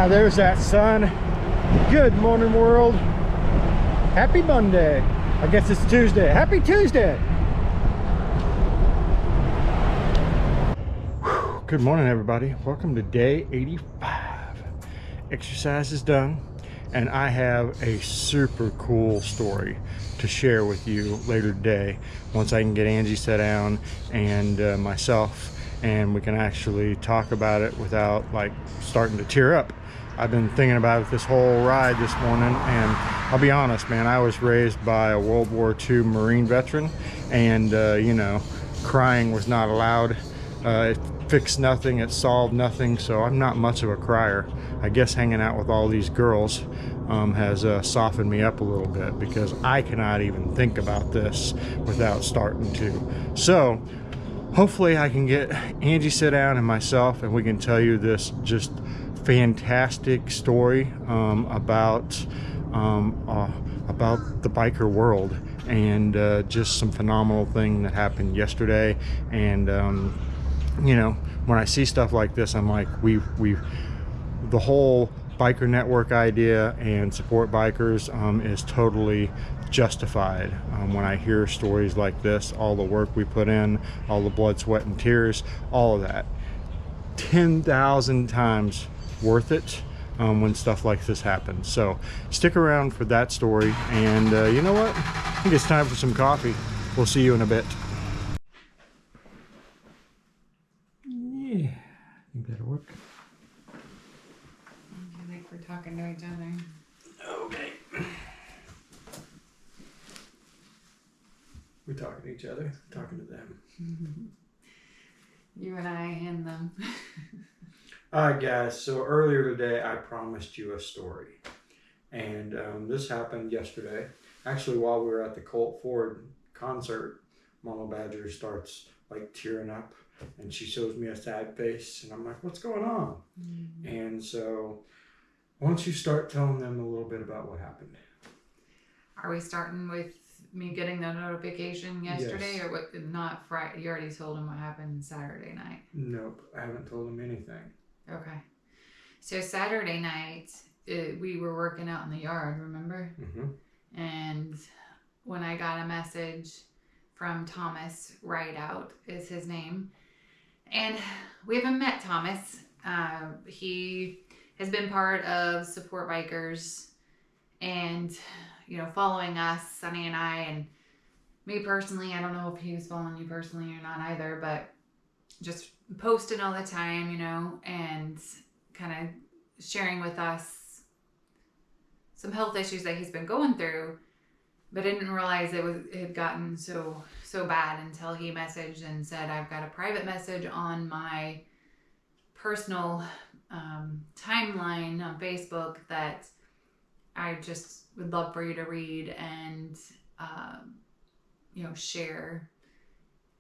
Ah, there's that sun. Good morning, world. Happy Monday. I guess it's Tuesday. Happy Tuesday. Whew. Good morning, everybody. Welcome to day 85. Exercise is done, and I have a super cool story to share with you later today once I can get Angie set down and myself, and we can actually talk about it without like starting to tear up. I've been thinking about it this whole ride this morning, and I'll be honest, man, I was raised by a World War II Marine veteran, and you know, crying was not allowed. It fixed nothing, it solved nothing, so I'm not much of a crier. I guess hanging out with all these girls has softened me up a little bit, because I cannot even think about this without starting to. So hopefully I can get Angie sit down and myself, and we can tell you this just fantastic story about the biker world, and just some phenomenal thing that happened yesterday. And you know, when I see stuff like this, I'm like, the whole biker network idea and support bikers is totally justified. When I hear stories like this, all the work we put in, all the blood, sweat, and tears, all of that, 10,000 times worth it when stuff like this happens. So stick around for that story, and you know what, I think it's time for some coffee. We'll see you in a bit. Yeah, I think that'll work. I think we're talking to each other. Okay. We're talking to each other, talking to them. You and I and them. Alright guys, so earlier today I promised you a story, and this happened yesterday. Actually, while we were at the Colt Ford concert, Mama Badger starts like tearing up, and she shows me a sad face, and I'm like, what's going on? And so why don't you start telling them a little bit about what happened? Are we starting with me getting the notification yesterday? Yes. Or what? Not Friday. You already told him what happened Saturday night. Nope, I haven't told them anything. Okay. So Saturday night, we were working out in the yard, remember? Mm-hmm. And when I got a message from Thomas Rideout is his name, and we haven't met Thomas. He has been part of Support Bikers, and you know, following us, Sunny and I, and me personally. I don't know if he was following you personally or not either, but just posting all the time, you know, and kind of sharing with us some health issues that he's been going through, but I didn't realize it had gotten so bad until he messaged and said, I've got a private message on my personal timeline on Facebook that I just would love for you to read and you know, share.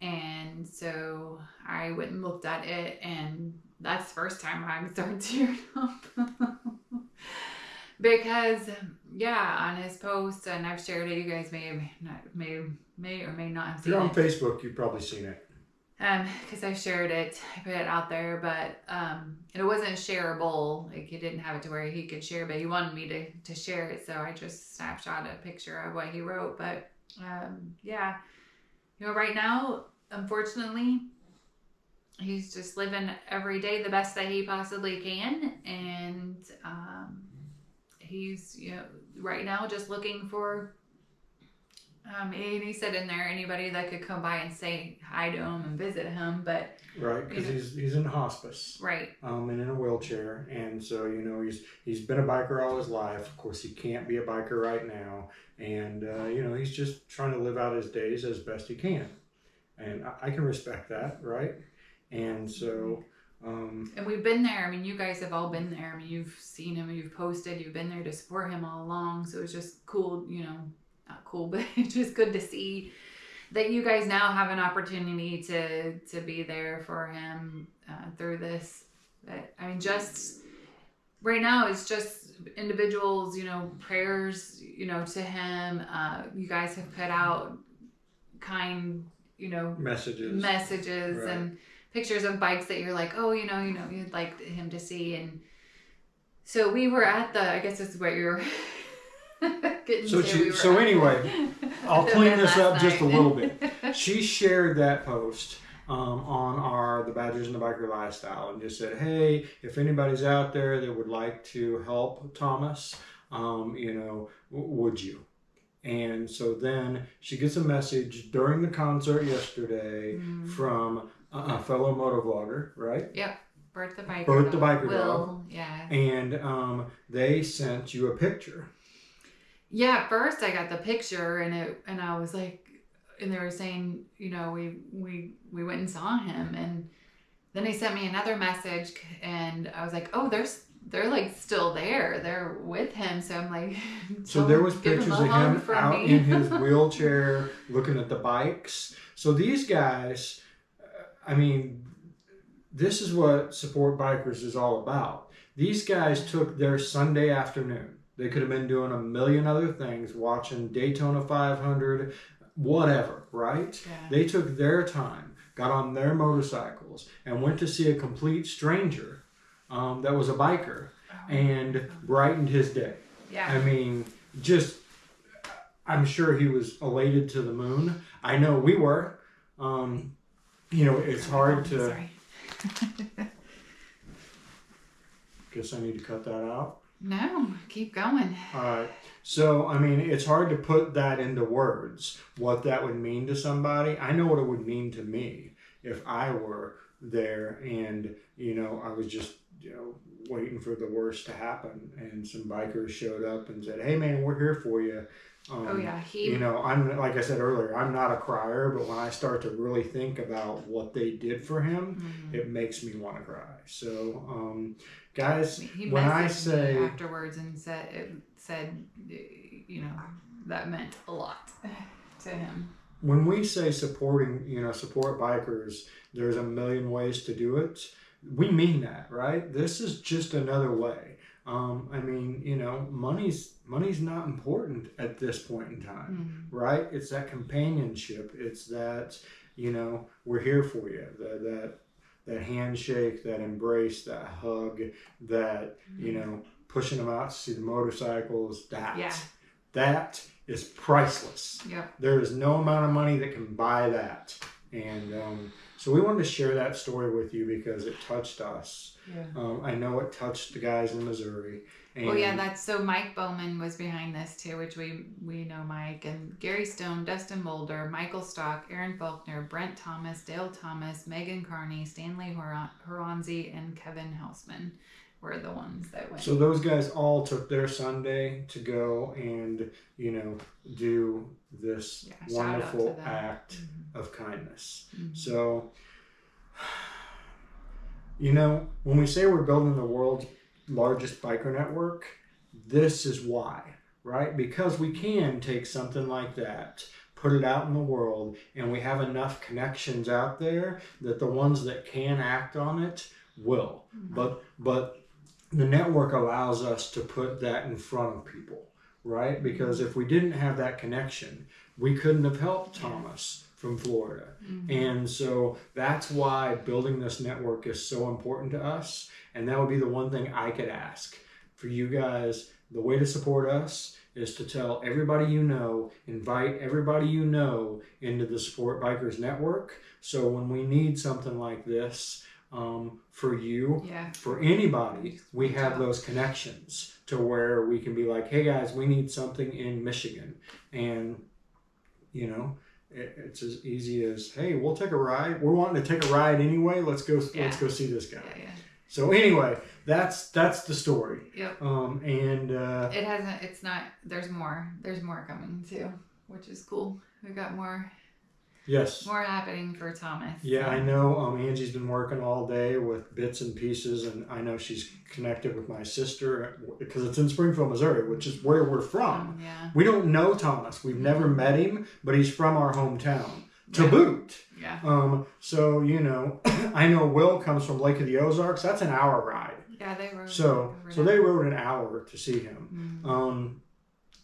And so I went and looked at it, and that's the first time I started tearing up. Because, yeah, on his post, and I've shared it, you guys may or may not have If seen you're it. on Facebook, you've probably seen it. Because I shared it, I put it out there, but it wasn't shareable. Like, he didn't have it to where he could share, but he wanted me to share it, so I just snapshot a picture of what he wrote. But yeah, you know, right now, unfortunately, he's just living every day the best that he possibly can, and he's, you know, right now just looking for and he said in there anybody that could come by and say hi to him and visit him, but right, because he's in hospice, right, and in a wheelchair, and so, you know, he's been a biker all his life. Of course, he can't be a biker right now, and you know, he's just trying to live out his days as best he can, and I can respect that, right? And so and we've been there. I mean, you guys have all been there. I mean, you've seen him, you've posted, you've been there to support him all along, so it's just cool, you know, not cool, but it's just good to see that you guys now have an opportunity to be there for him through this. But I mean, just right now, it's just individuals, you know, prayers, you know, to him. You guys have put out kind, you know, messages right, and pictures of bikes that you're like, oh, you know, you'd like him to see. And So we were at I guess this is what you're getting to. So anyway, I'll clean this up just a little bit. She shared that post on the Badgers and the Biker Lifestyle and just said, hey, if anybody's out there that would like to help Thomas, would you? And so then she gets a message during the concert yesterday from a fellow motovlogger, right? Yep. Bert the Biker Dog. Will, yeah. And they sent you a picture. Yeah, at first I got the picture and I was like, and they were saying, we went and saw him, and then they sent me another message and I was like, oh, they're like still there. They're with him. So I'm like, so there was pictures of him out in his wheelchair looking at the bikes. So these guys, this is what Support Bikers is all about. These guys took their Sunday afternoon. They could have been doing a million other things, watching Daytona 500, whatever, right? Yeah. They took their time, got on their motorcycles, and went to see a complete stranger that was a biker and brightened his day. Yeah. I'm sure he was elated to the moon. I know we were. It's hard to... Sorry. Guess I need to cut that out. No, keep going. All right. So, it's hard to put that into words, what that would mean to somebody. I know what it would mean to me if I were there and, I was just, waiting for the worst to happen. And some bikers showed up and said, hey, man, we're here for you. I'm, like I said earlier, I'm not a crier, but when I start to really think about what they did for him, it makes me want to cry. So, guys, when I say me afterwards and said, that meant a lot to him. When we say support bikers, there's a million ways to do it. We mean that, right? This is just another way. Money's not important at this point in time, right? It's that companionship. It's that, we're here for you. That handshake, that embrace, that hug, that, pushing them out to see the motorcycles, that is priceless. Yep. There is no amount of money that can buy that. And so we wanted to share that story with you because it touched us. Yeah. I know it touched the guys in Missouri. And so Mike Bowman was behind this too, which we know Mike, and Gary Stone, Dustin Mulder, Michael Stock, Aaron Faulkner, Brent Thomas, Dale Thomas, Megan Carney, Stanley Horonzi, and Kevin Hausman were the ones that went. So those guys all took their Sunday to go and, do this wonderful act of kindness. So, when we say we're building the world's largest biker network, this is why, right? Because we can take something like that, put it out in the world, and we have enough connections out there that the ones that can act on it will. But the network allows us to put that in front of people, right? Because if we didn't have that connection, we couldn't have helped Thomas from Florida. And so that's why building this network is so important to us. And that would be the one thing I could ask for you guys. The way to support us is to tell everybody invite everybody into the Support Bikers Network. So when we need something like this, for you, for anybody, we have those connections to where we can be like, hey guys, we need something in Michigan. And, it's as easy as, hey, we'll take a ride. We're wanting to take a ride anyway. Let's go see this guy. Yeah. So anyway, that's the story. Yep. There's more coming too, which is cool. We've got more. Yes. More happening for Thomas. Yeah, so. I know Angie's been working all day with bits and pieces, and I know she's connected with my sister because it's in Springfield, Missouri, which is where we're from. We don't know Thomas. We've never met him, but he's from our hometown. To boot. Yeah. So, I know Will comes from Lake of the Ozarks. That's an hour ride. Yeah, they rode. So they rode an hour to see him.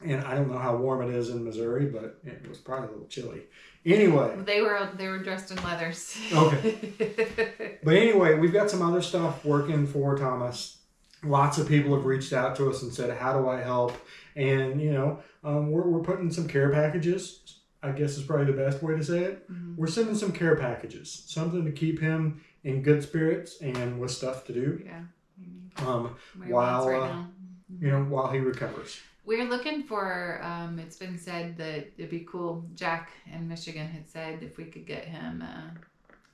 And I don't know how warm it is in Missouri, but it was probably a little chilly. Anyway. They were dressed in leathers. Okay. But anyway, we've got some other stuff working for Thomas. Lots of people have reached out to us and said, how do I help? And, we're putting some care packages, I guess is probably the best way to say it. Mm-hmm. We're sending some care packages, something to keep him in good spirits and with stuff to do. Yeah. While, right now. While he recovers. We're looking for, it's been said that it'd be cool. Jack in Michigan had said if we could get him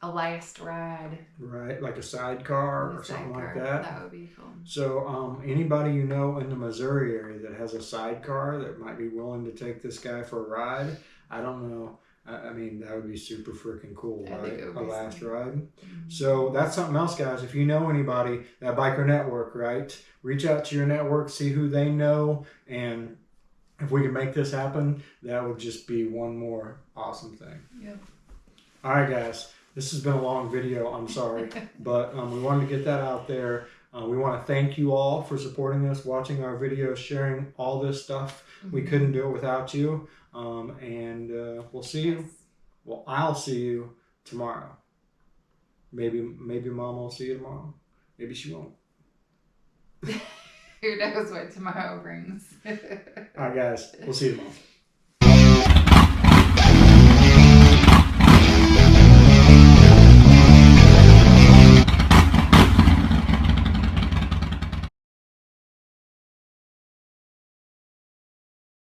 a last ride. Right, like a sidecar or something like that. That would be cool. So anybody you know in the Missouri area that has a sidecar that might be willing to take this guy for a ride, I don't know. I mean, that would be super freaking cool, right? A last ride. Mm-hmm. So that's something else, guys. If you know anybody, that biker network, right? Reach out to your network, see who they know, and if we can make this happen, that would just be one more awesome thing. Yep. All right, guys. This has been a long video. I'm sorry, but we wanted to get that out there. We want to thank you all for supporting us, watching our videos, sharing all this stuff. Mm-hmm. We couldn't do it without you. And we'll see you. Well, I'll see you tomorrow. Maybe Mom will see you tomorrow. Maybe she won't. Who knows what tomorrow brings. All right, guys. We'll see you tomorrow.